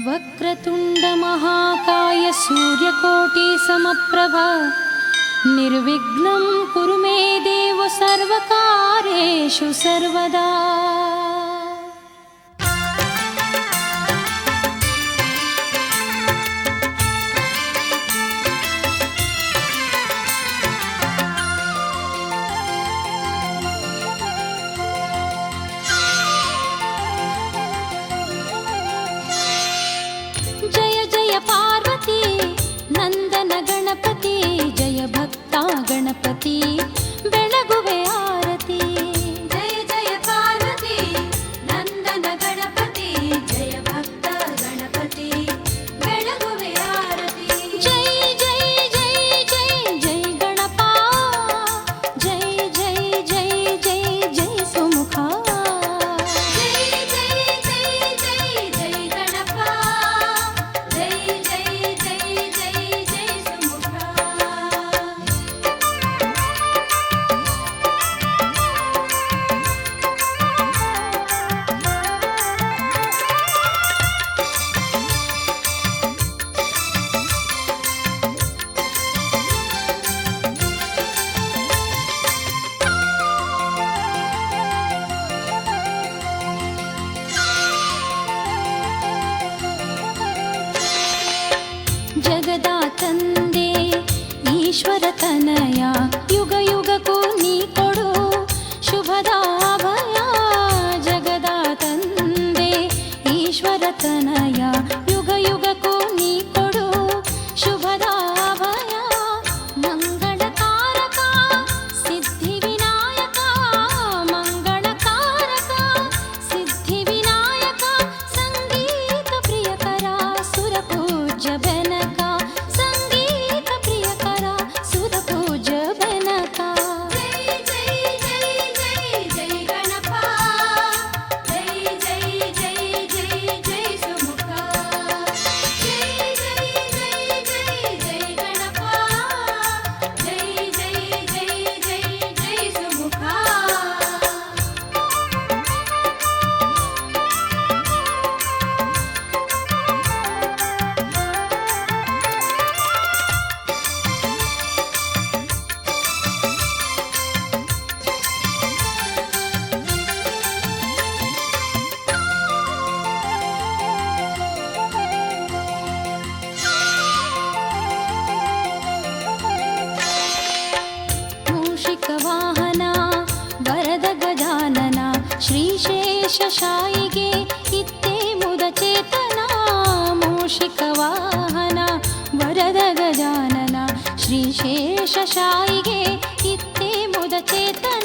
ವಕ್ರತುಂಡ ಮಹಾಕಾಯ ಸೂರ್ಯಕೋಟಿ ಸಮಪ್ರಭ ನಿರ್ವಿಘ್ನಂ ಕುರು ಮೇ ದೇವ ಸರ್ವಕಾರ್ಯೇಷು ಸರ್ವದಾ. ಜಯ ಜಯ ಪಾರ್ವತಿ ನಂದನ ಗಣಪತಿ, ಜಯ ಭಕ್ತ ಗಣಪತಿ ಬೆಳಗುವೆ ಆರತಿ. ಜಯ ಜಯ ಪಾರ್ವತಿ ನಂದನ ಗಣಪತಿ, ಜಯ ಭಕ್ತ ಗಣಪತಿ ಬೆಳಗುವೆ ಆರತಿ. ಜೈ ಜೈ ಜೈ ಜೈ ಜೈ ಗಣಪ, ಜೈ ಜೈ ಜೈ ಜೈ ಜೈ ಸುಮುಖ. ಜೈ ಜೈ ಜೈ ಜೈ ಜೈ ಗಣಪ, ಜೈ ಜೈ ಜೈ ಜೈ ಜೈ ಸುಮುಖ. ಜಗದ ತಂದೆ ಈಶ್ವರ ತನಯ, ಯುಗ ಯುಗಕ್ಕೂ ನೀ ಕೊಡು ಶುಭದ ಭಯ. ಜಗದ ತಂದೆ ಈಶ್ವರ ತನಯ, ಯುಗ ಯುಗಕ್ಕೂ ನೀ ಕೊಡು ಶುಭದ ಭಯ. ಮಂಗಳಕಾರಕ ಸಿದ್ಧಿ ವಿನಾಯಕ, ಮಂಗಳಕಾರಕ ಸಿದ್ಧಿ ವಿನಾಯಕ, ಸಂಗೀತ ಪ್ರಿಯಕರ ಸುರ ಪೂಜ್ಯ ಬೆನಕ, ಸಂಗೀತ ಪ್ರಿಯಕರ ಸುರ ಪೂಜ್ಯ ಬೆನಕ. ಜೈ ಜೈ ಜೈ ಜೈ ಜೈ ಗಣಪ, ಜೈ ಜೈ ಜೈ ಜೈ ಜೈ ಸುಮುಖ. ಜೈ ಜೈ ಜೈ ಜೈ ಜೈ ಗಣಪ, ಜೈ ಜೈ ಜೈ ಜೈ ಜೈ ಸುಮುಖ. ಮೂಷಿಕ ವಾಹನ ವರದ ಗಜಾನನ, ಶ್ರೀಶೇಷ ಶಾಯಿಗೆ ಇತ್ತೇ ಮುದ ಚೇತನ. ಮೂಷಿಕ ವಾಹನ ವರದ ಗಜಾನನ, ಶ್ರೀಶೇಷ ಶಾಯಿಗೆ ಇತ್ತೇ ಮುದ ಚೇತನ.